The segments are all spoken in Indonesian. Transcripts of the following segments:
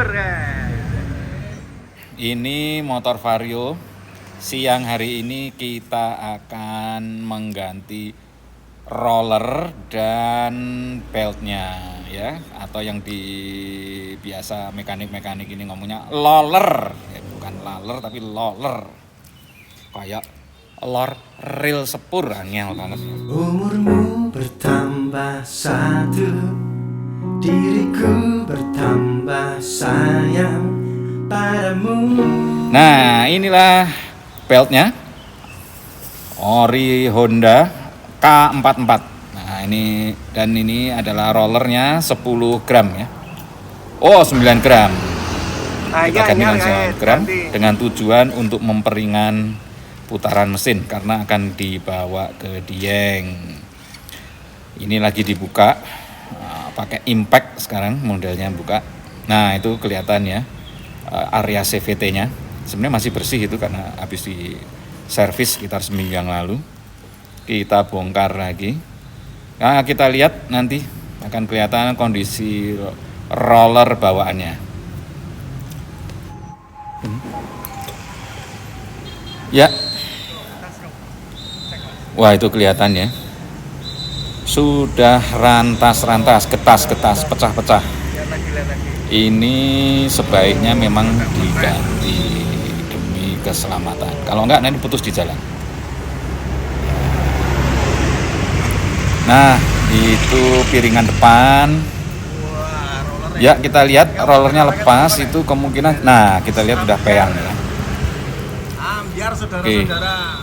Mundur Ini motor Vario. Siang hari ini kita akan mengganti roller dan beltnya ya, atau yang di biasa mekanik-mekanik ini ngomongnya loller. Bukan laler tapi loller. Kayak lor ril sepur, angel banget. Umurmu bertambah satu, diriku bertambah sayang padamu. Nah, inilah beltnya Ori Honda K44. Nah, ini adalah rollernya 10 gram ya. Oh, 9 gram. Kita ganti dengan 9 gram dengan tujuan untuk memperingan putaran mesin karena akan dibawa ke Dieng. Ini lagi dibuka, pakai impact sekarang modelnya buka. Nah, itu kelihatan ya area CVT-nya. Sebenarnya masih bersih itu karena habis di servis sekitar seminggu yang lalu. Kita bongkar lagi. Nah, kita lihat nanti akan kelihatan kondisi roller bawaannya. Ya. Wah, itu kelihatan ya. Sudah rantas-rantas, ketas-ketas, pecah-pecah. Ini sebaiknya memang diganti demi keselamatan. Kalau enggak nanti putus di jalan. Nah, itu piringan depan. Ya, kita lihat rollernya lepas, itu kemungkinan. Nah, kita lihat udah peyang ya. Oke,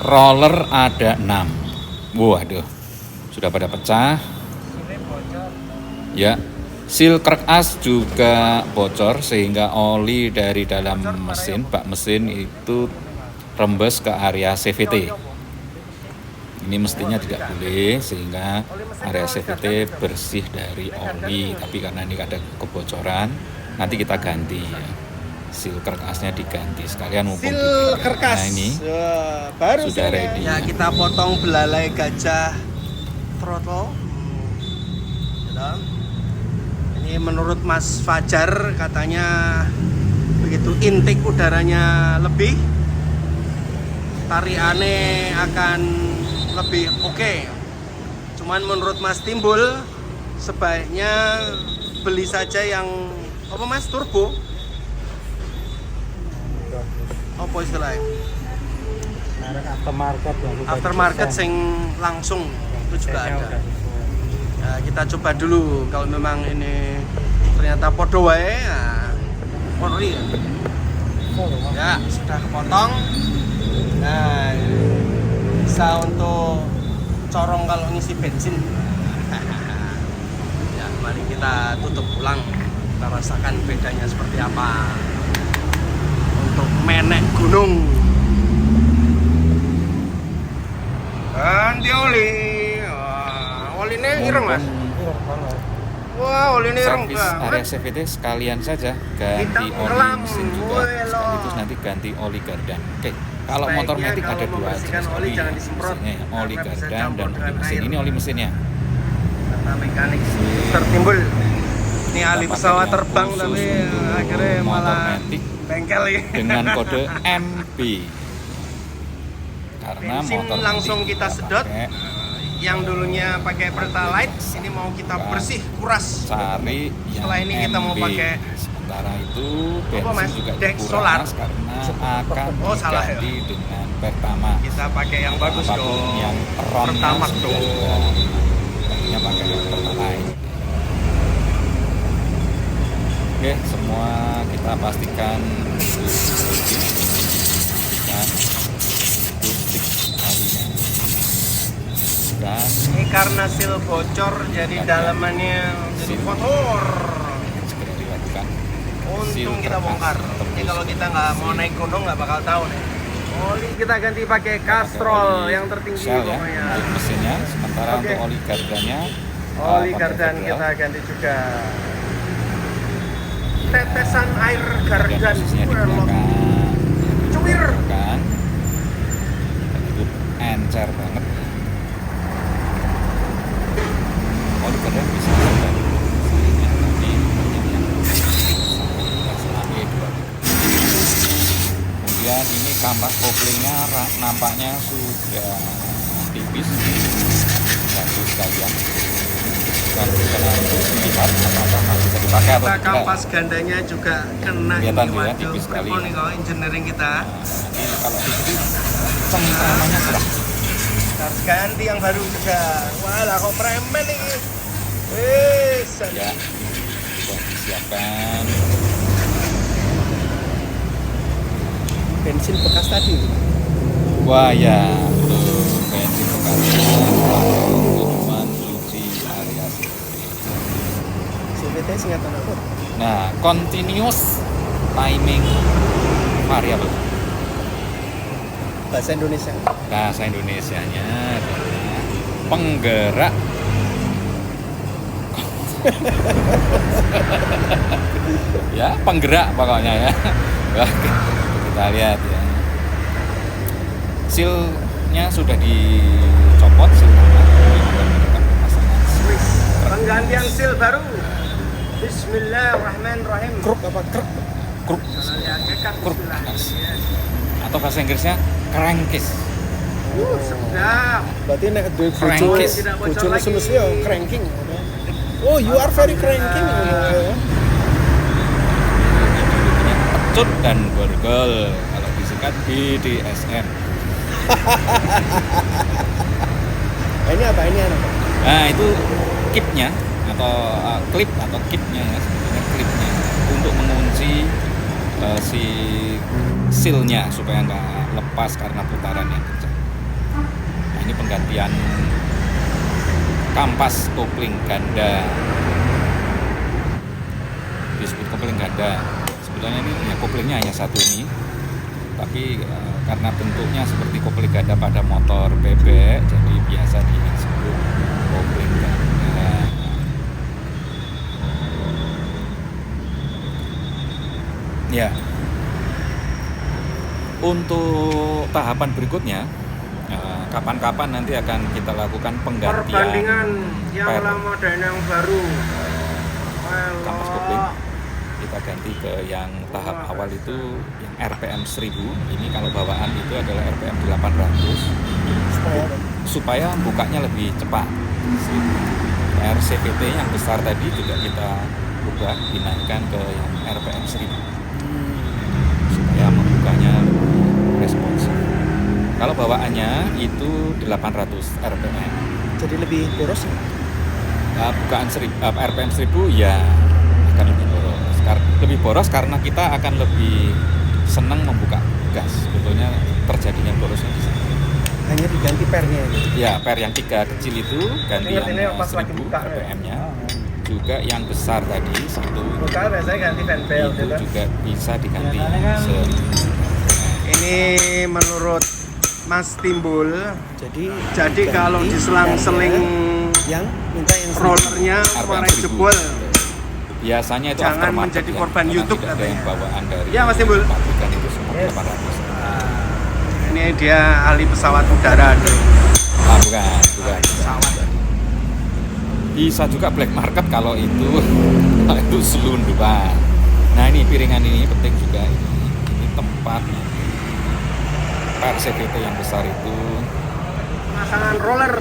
roller ada 6. Waduh, sudah pada pecah. Ya, seal krek as juga bocor sehingga oli dari dalam mesin, bak mesin itu rembes ke area CVT. Ini mestinya tidak boleh sehingga area CVT bersih dari oli, tapi karena ini ada kebocoran, nanti kita ganti ya. Seal krek asnya diganti sekalian mumpung kerkas. Nah, ini baru sudah ready. Ya, kita potong belalai gajah throttle. Ini menurut Mas Fajar katanya begitu intake udaranya lebih, tariannya akan lebih oke. Cuman menurut Mas Timbul sebaiknya beli saja yang apa Mas, turbo? Apa istilahnya? Aftermarket sing langsung itu juga ada. Ya, kita coba dulu kalau memang ini ternyata podo wae. Ori. Ya, sudah kepotong. Nah, bisa untuk corong kalau ngisi bensin. Ya, mari kita tutup ulang. Kita rasakan bedanya seperti apa. Untuk menek gunung. Ganti oli. Oli ini ireng Mas. Wah, oli ini ireng. Servis area CVT sekalian saja ganti oli mesin juga, sekaligus nanti ganti oli gardan. Oke, kalau motor matic ada dua jenis oli, biasanya ya, oli gardan dan oli mesin. Ini oli mesinnya. Kata mekanik tertimbul. Ini ahli pesawat terbang tapi akhirnya malah bengkel ya. Dengan kode MB. Karena bensin motor langsung kita sedot. Yang dulunya pakai Pertalite, ini mau kita bersih, kuras. Cari yang setelah ini kita mau MB. pakai Sementara itu bensin Mas? juga Deck dikuras solar. karena akan salah ya. diganti dengan Pertamax. Kita pakai yang bagus Apapun dong. yang ROM-nya Pertamax sudah dong. pakainya pakai Pertalite. Oke, semua kita pastikan dan Ini karena seal bocor jadi dalamannya jadi kotor. segera dilakukan. Untung kita bongkar. Ini kalau kita nggak mau naik gunung nggak bakal tahu nih. Oli kita ganti pakai Castrol yang tertinggi Shell ya, pokoknya. untuk mesinnya. Sementara Oke. untuk oli gardannya Oli pakai gardan Federal. kita ganti juga. Tetesan air gardan. Dan posisinya di belakang Cuwir. kan, dan itu encer banget. Oli gardan bisa dari sini, tapi banyak yang ini kampas koplingnya nampaknya sudah tipis. Satu sekalian. Dan kita lihat apakah masih bisa dipakai atau Kita tidak. kampas gandanya juga kena Kelihatan ini. tuh ya, Waduh, tipis sekali. repot nih kalau engineering kita. Jadi kalau di sini cengkramannya sudah. Harus ganti yang baru juga. Wah lah kok premen nih. Wis. Ya, sudah disiapkan. Bensin bekas tadi. Wah ya, betul. Bensin bekasnya tujuan cuci area CVT singkatan apa? Nah, continuous timing variable. Bahasa Indonesia. Bahasa Indonesianya adalah penggerak ya, penggerak pokoknya ya. Wah, kita lihat ya. Sealnya sudah dicopot, seal lama. Pasangan Wis, penggantian seal baru. Bismillahirrahmanirrahim. Kruk apa kruk? kruk kruk atau bahasa Inggrisnya crankcase. Sedap. Berarti nek duwe bojo, Crankcase. bojo nesu-nesu ya cranking. Oh, you are very cranking. Pecut dan borgol, kalau disingkat BDSM. Ini apa? Ini apa? Nah, itu kipnya atau klip atau kipnya ya, sebetulnya klipnya untuk mengunci si sealnya supaya nggak lepas karena putaran yang kencang. Nah, ini penggantian kampas kopling ganda. Disebut kopling ganda. Sebetulnya ini ya, koplingnya hanya satu ini, tapi karena bentuknya seperti kopling ganda pada motor bebek, jadi biasa disebut kopling ganda. Ya, untuk tahapan berikutnya, kapan-kapan nanti akan kita lakukan penggantian Perbandingan yang per lama dan yang baru. kampas kopling. Kita ganti ke yang tahap awal itu yang RPM 1000. Ini kalau bawaan itu adalah RPM 800 supaya bukanya lebih cepat. RCVT yang besar tadi juga kita ubah, dinaikkan ke yang RPM 1000 supaya membukanya lebih responsif. Kalau bawaannya itu 800 RPM. Jadi lebih boros ya? Bukaan RPM 1000 ya akan lebih boros. Lebih boros karena kita akan lebih senang membuka gas. Sebetulnya terjadinya borosnya di sana. Hanya diganti pernya gitu. Ya, per yang 3 kecil itu ganti yang Ingat ini pas lagi 1000 buka, ya? RPM-nya. Juga yang besar tadi satu Bukan biasanya ganti fan belt itu gitu. juga bisa diganti Ini menurut Mas Timbul. Jadi Kalau diganti diselang-seling yang minta yang rollernya RPM kemarin 1000. jebol. Biasanya itu Jangan aftermarket menjadi ya, korban karena YouTube tidak ada yang katanya. bawaan dari Ya, Mas Timbul. pabrikan itu semua 800. Ini dia ahli pesawat udara tuh. Bukan. Bisa juga black market kalau itu selundupan. Nah, ini piringan ini penting juga ini tempat per CVT yang besar itu Pasangan roller.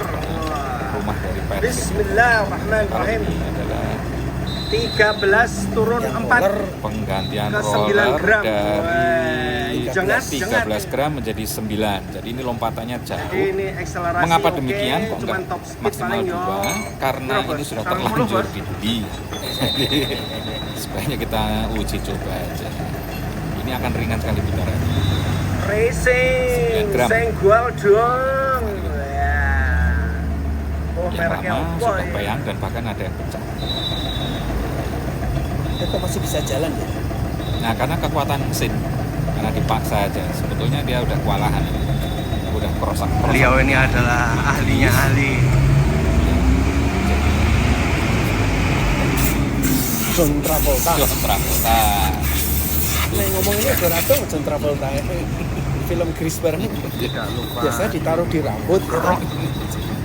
rumah dari per Kalau Bismillahirrahmanirrahim. ini adalah 13 turun Yang 4 roller penggantian ke 9 roller gram. dari Jangan 13 gram menjadi 9. Jadi ini lompatannya Jadi jauh. ini akselerasi Mengapa oke, demikian? Kok cuman enggak top speed maksimal paling 2? Karena Berapa? ini sudah 40, terlanjur Bos? dibeli. Jadi sebaiknya kita uji coba aja. Ini akan ringan sekali putarannya. racing 9 gram. senggol dong ya. Oh, Yang mereknya lama apa sudah ya? peyang dan bahkan ada yang pecah. itu masih bisa jalan ya? Nah, karena kekuatan mesin, karena dipaksa aja. Sebetulnya dia udah kewalahan, udah kerosak. Beliau ini adalah ahlinya ahli. John Travolta. John Travolta. Nah, ngomong ini udah dong John Travolta ya. Film Grease bareng Tidak lupa biasanya ditaruh di rambut gitu.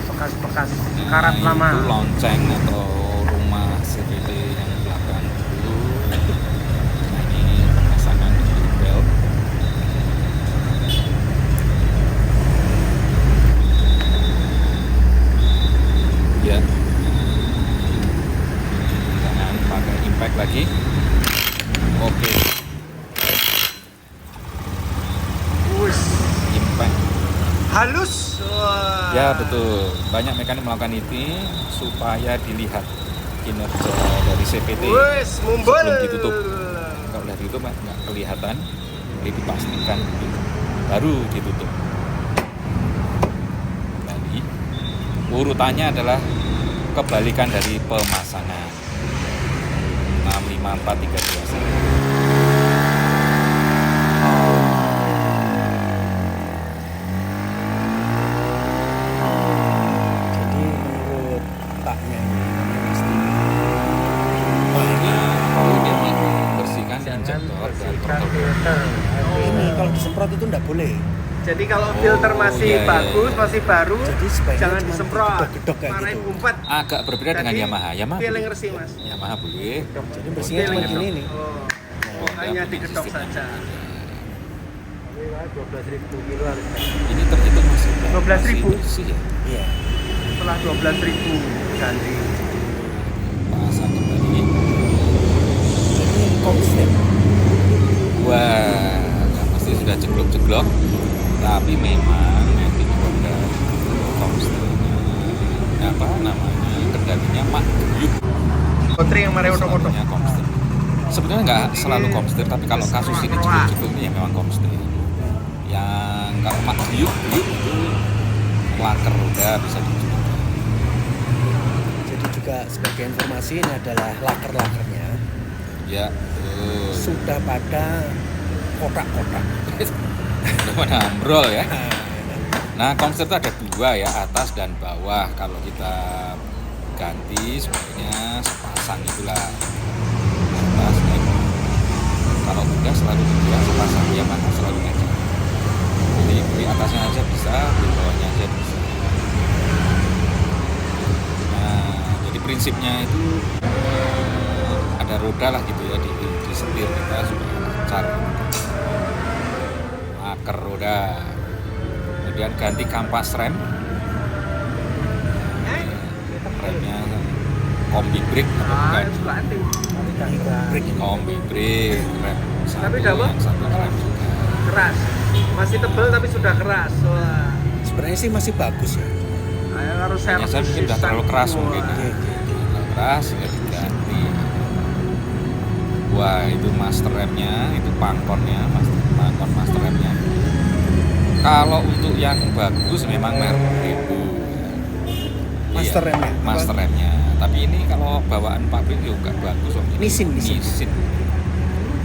bekas-bekas karat Nah, lama. itu lonceng atau rumah CVT yang belakang dulu. Nah, ini pemasangan belt. halus. Wah. Ya betul, banyak mekanik melakukan ini supaya dilihat kinerja dari CPT Wes, mumbul. sebelum ditutup. Kalau udah ditutup nggak kelihatan, jadi dipastikan dulu, baru ditutup. Jadi urutannya adalah kebalikan dari pemasangan 65431. Jadi menurut taknya ini mesti Kemudian bersihkan injektor dan throttle. ini kalau disemprot itu nggak boleh. Jadi kalau filter masih iya, iya, bagus, iya. masih baru, Jadi sebaiknya jangan cuma disemprot. gedok-gedok kayak Marahin gitu. umpet. Agak berbeda dengan Jadi, Yamaha. Yamaha feeling boleh. resih, Mas. Yamaha boleh. Jadi bersihnya cuma Feeling gini gedok. nih. Oh, hanya digedok saja. Ini terhitung masih 12.000. masih bersih ya. Iya. Setelah 12.000 ganti. Pasang kembali. Ini konsep. Wah, yang pasti sudah ceglok-ceglok. Tapi memang nanti Honda Comster-nya apa namanya kendalinya Mak Guyup. Kontri yang mare oto-oto. Selalunya Comster. Sebenarnya nggak selalu Comster, tapi kalau kasus ini ceglok-ceglok ini ya memang Comster. Yang kalau Mak Guyup itu laker roda bisa dicoba. Jadi juga sebagai informasi ini adalah laker-lakernya Ya, sudah pada kotak-kotak. udah pada ambrol ya. Nah, Comster itu ada dua ya, atas dan bawah. Kalau kita ganti sebenarnya sepasang itulah, atas dan bawah. Kalau udah selalu dua sepasang, ya mana selalu aja. Jadi beli atasnya aja bisa, beli bawahnya aja bisa. Nah, jadi prinsipnya itu ada roda lah gitu ya di setir kita supaya lancar. Aker roda, kemudian ganti kampas rem, remnya kombi brake atau Ah, bukan? itu ganti. Kombi brake, rem satu, Tapi udah, Bang? yang satu rem juga. Keras. Masih tebel tapi sudah keras. Wah. Sebenarnya sih masih bagus ya. Ayo harus Hanya saya mungkin udah terlalu keras mungkin, Wah. terlalu keras sehingga diganti. Wah, itu master remnya, itu pangkonnya, pangkon master remnya. Kalau untuk yang bagus memang merek itu. Master remnya? Master remnya. Tapi ini kalau bawaan pabrik juga bagus om. Ini Nissin.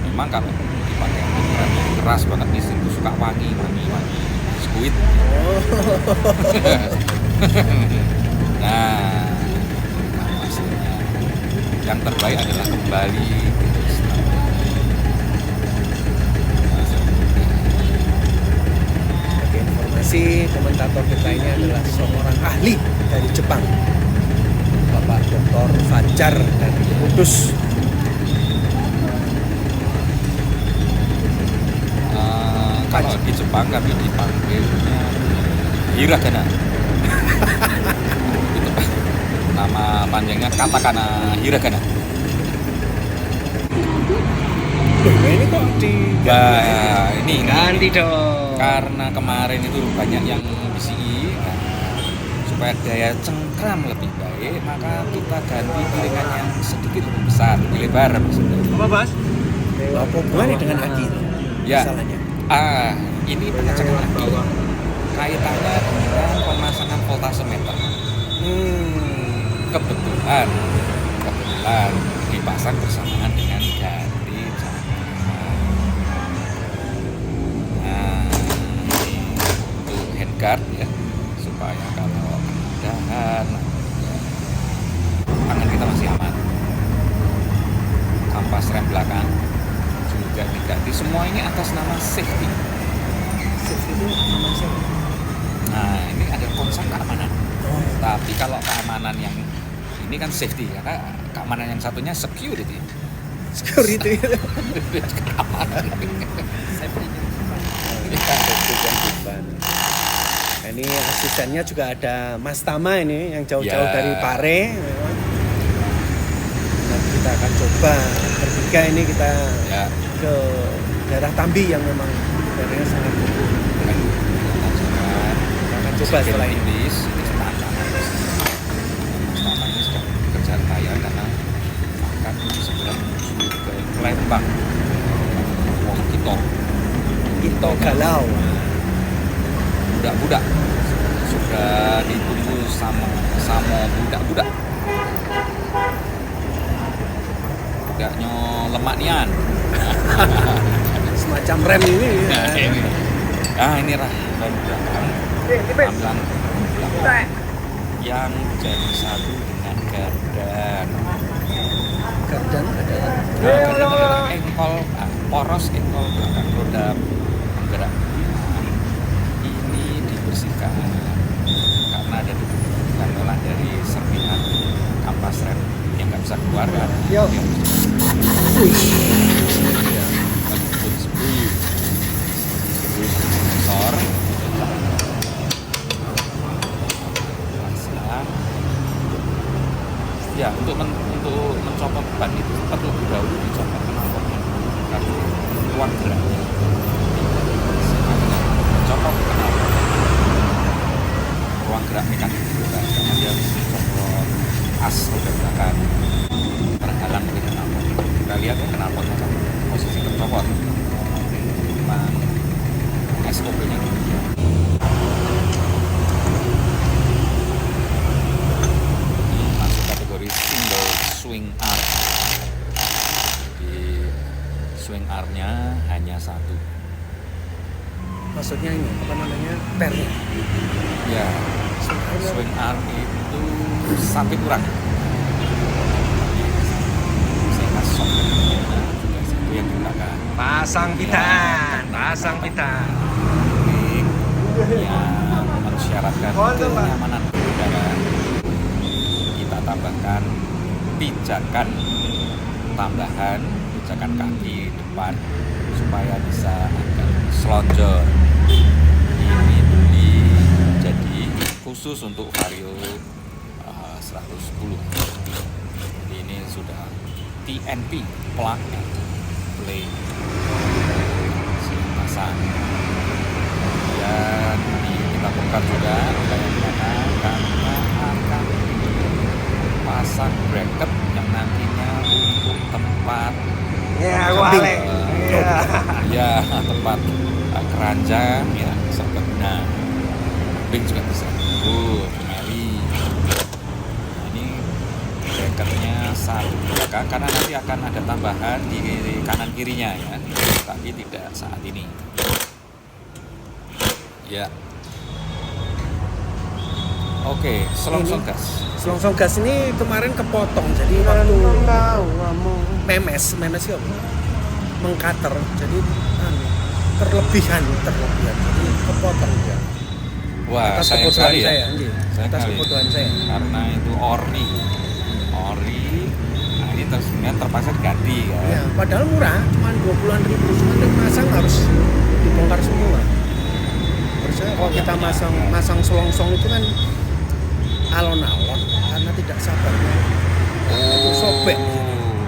Memang kalau dipakai untuk rem yang keras banget Nissin itu suka wangi squid. Oh. Nah, hasilnya yang terbaik adalah kembali ke standar. Sebagai informasi, komentator kita ini adalah seorang ahli dari Jepang, Bapak Dr. Fajar dari Kudus. Kalau di Jepang kami dipanggilnya hiragana. Itu nama panjangnya katakana hiragana. Ini kok di Nah, ini Ganti dong. karena kemarin itu banyak yang BCI, nah, supaya daya cengkram lebih baik, maka kita ganti piringan yang sedikit lebih besar, lebih lebar maksudnya. Apa, Bas? apa hubungannya dengan aki? Ya. Masalahnya. Ini pengecekan aki kaitannya dengan pemasangan voltameter. Kebetulan dipasang bersamaan dengan ganti cangkram. Nah, untuk handguard ya, supaya kalau dahan tangan kita masih aman. Kampas rem belakang juga diganti. Semua ini atas nama safety. Safety itu nama siapa? Nah, ini ada konsep keamanan. Oh, Tapi kalau keamanan yang ini kan safety, karena keamanan yang satunya security. security. Keamanan. Ini asistennya juga ada Mas Tama ini yang jauh-jauh Ya. dari Pare. Nah, kita akan coba bertiga ini kita Ya, ke daerah Tambi yang memang daerahnya sangat kan. coba setelah ini. Ini sedang bekerja payah karena akan segera menuju ke Lembang. Wong kita galau. Budak-budak sudah ditunggu sama budak-budak. Budaknya lemak nian. Semacam rem ini ya. Ini rem belakang tampilan belakang yang jadi satu dengan gardan. Gardan adalah Gardan adalah engkol, poros engkol belakang roda penggerak. Ini dibersihkan karena ada gantolan dari serpihan kampas rem yang nggak bisa keluar kan. Yo. Sensor ya untuk mencopot ban itu tetap lebih dahulu dicopot knalpotnya karena ruang geraknya copot knalpot ruang gerak mekanik juga karena dia harus copot as roda belakang terhalang oleh knalpot. Kita lihat ya knalpotnya kan posisi tercopot memang SOP-nya demikian. Ini masuk kategori single swing arm. Jadi swing armnya hanya satu. maksudnya ini apa namanya pernya. Ya, swing arm itu sampai kurang. Sehingga software juga situ yang digunakan. Pasang pitan. Yang mensyaratkan kenyamanan berkendara. Kita tambahkan pijakan tambahan, pijakan kaki depan supaya bisa agak selonjor. Ini beli jadi khusus untuk Vario 110. Jadi ini sudah TNP plug and play pasang. Dan kita bongkar juga bagaimana karena akan pasang bracket yang nantinya untuk tempat tempat keranjang ya serbaguna. Kambing juga bisa. Meli. Nah, ini bracketnya satu belakang karena nanti akan ada tambahan di kanan kirinya ya, tapi tidak saat ini. Ya. Oke, selongsong gas. Selongsong gas ini kemarin kepotong, jadi waktu memes itu apa? Mengcutter, jadi terlebihan, jadi kepotong dia. Wah, Atas sayang kebutuhan sekali ya. saya, anjing. Atas kebutuhan saya. Karena itu ori. Nah ini sebenarnya terpaksa diganti kan. Ya, padahal murah, cuma 20-an ribu, cuma yang masang harus dibongkar semua. Harusnya kalau kita masang selongsong itu kan alon-alon karena tidak sabar. Itu sobek.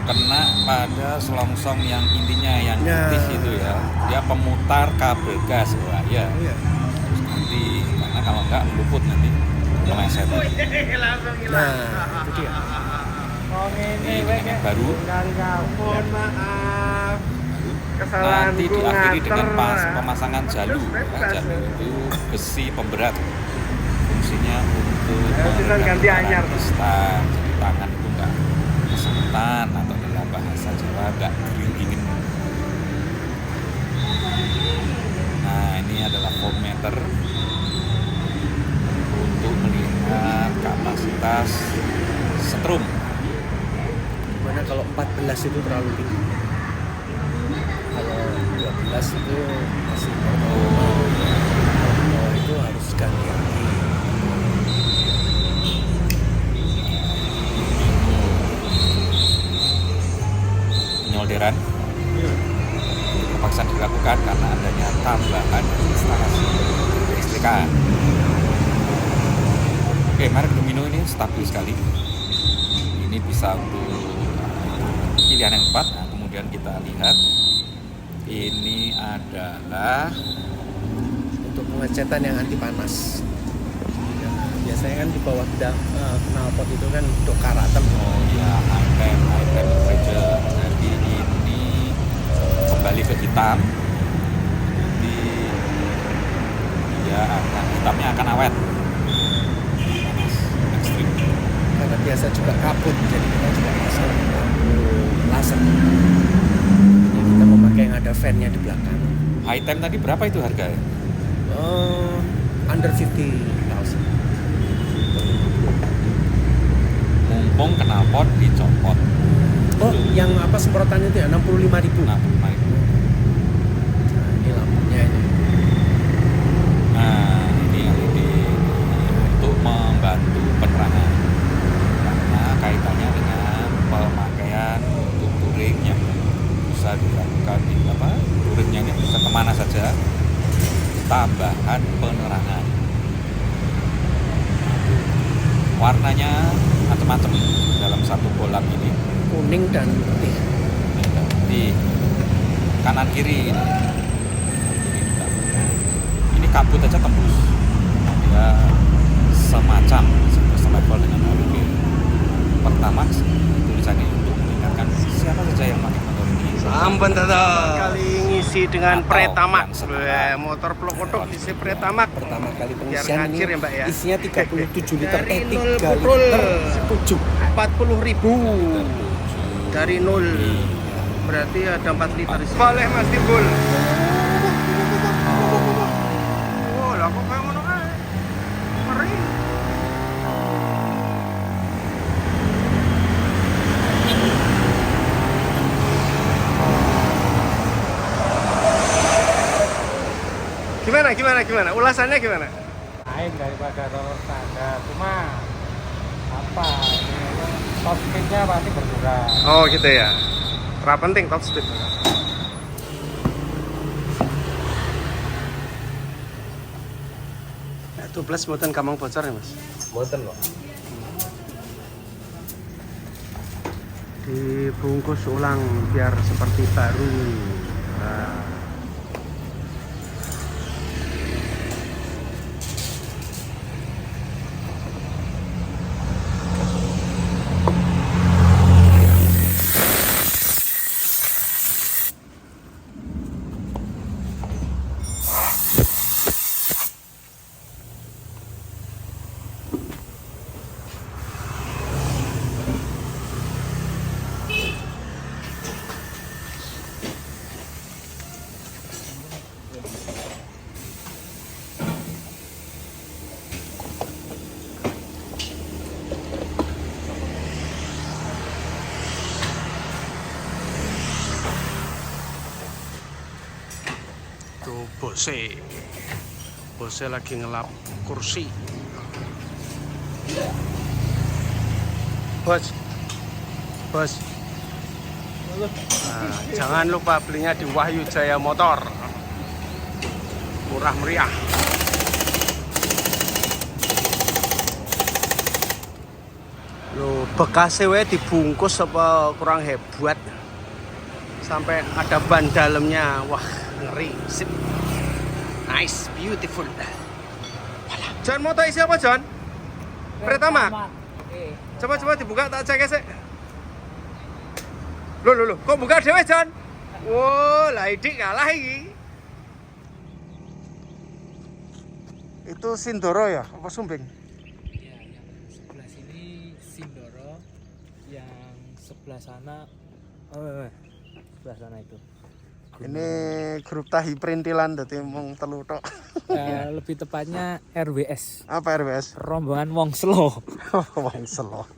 Kena pada selongsong yang intinya yang aktif itu ya. Dia pemutar kabel gas. Wah, ya. Iya. Harus ganti karena kalau enggak meluput nanti meleset. Nah, itu dia. Ini yang baru. Mohon maaf. Nanti diakhiri dengan pemasangan jalu. Ya, jalu itu besi pemberat. Fungsinya untuk ganti anyar. Stang. Jadi tangan itu enggak kesemutan atau dalam bahasa Jawa enggak dingin. Nah, ini adalah voltmeter untuk melihat kapasitas setrum. Dimana kalau 14 itu terlalu tinggi. Kalau 12 itu masih normal. Kalau itu harus ganti lagi. Penyolderan terpaksa dilakukan karena adanya tambahan instalasi kelistrikan. Oke, merek Domino ini stabil sekali. Ini bisa untuk pilihan yang tepat. Nah, kemudian kita lihat ini adalah Untuk pengecetan yang anti panas. biasanya kan di bawah knalpot itu kan untuk karatem. Oh iya, item refrigerator. Jadi ini kembali ke hitam. Jadi hitamnya akan awet. Panas ekstrim. Karena biasa juga kabut, jadi kita juga pasang lampu laser. Jadi kita memakai yang ada fan-nya di belakang. Item tadi berapa itu harganya? Under 50,000. Mumpung knalpot dicopot. Oh, yang apa semprotan itu ya 65.000. Nah, Nah, ini lampunya ini. Nah, ini LED untuk membantu penerangan. Karena kaitannya dengan pemakaian untuk touring yang bisa dilakukan di touringnya ini bisa kemana saja. Tambahan penerangan. Warnanya macam-macam dalam satu bolam ini. Kuning dan putih. Di kanan kiri ini. Ini kabut aja tembus. Ya semacam selevel dengan mobil Pertamax. Tulisannya untuk mengingatkan siapa saja yang pakai motor ini. Sampun kali ngisi dengan Atau Pertamax. yang setengah. Motor Plokodok isi Pertamax. Pertama kali Biar pengisian ngacir ini ya, Mbak ya. isinya 37 liter, Dari 3 nol liter petrol. 7. 40.000 dari 0. Berarti ada 4 liter. Boleh Mas Timbul. Oh, lah kok kayak ngono kae. Ngeri. Gimana? Ulasannya gimana? Lain daripada roller standar, cuma apa top speednya pasti berkurang. Oh gitu ya. Ra penting top speed. Itu plus mboten kamang bocor ya, Mas? Mboten kok. Dibungkus ulang biar seperti baru. Nah. Tuh bose lagi ngelap kursi. Bos. Nah, jangan lupa belinya di Wahyu Jaya Motor. Murah meriah. Loh, bekasnya wae dibungkus apa kurang hebat. Sampai ada ban dalamnya. Wah, ngeri. Sip. Nice, beautiful. John, motor isi apa, John? Pertamax. Coba dibuka tak cek sih. Loh, kok buka dhewe, John? Wow, lah idik kalah iki. Itu Sindoro ya, apa Sumbing? Ya, yang sebelah sini Sindoro, yang sebelah sana sebelah sana itu. Ini grup tahi perintilan dadi mung telu tok. Lebih tepatnya RWS. Apa RWS? Rombongan Wong Selo. Wong Selo.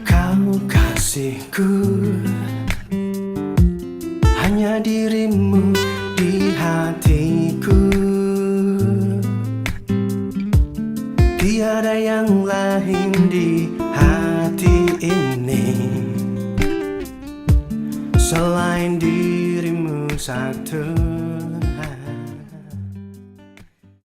Kau kasihku, hanya dirimu di hatiku. Tiada yang lain di hati ini selain dirimu satu.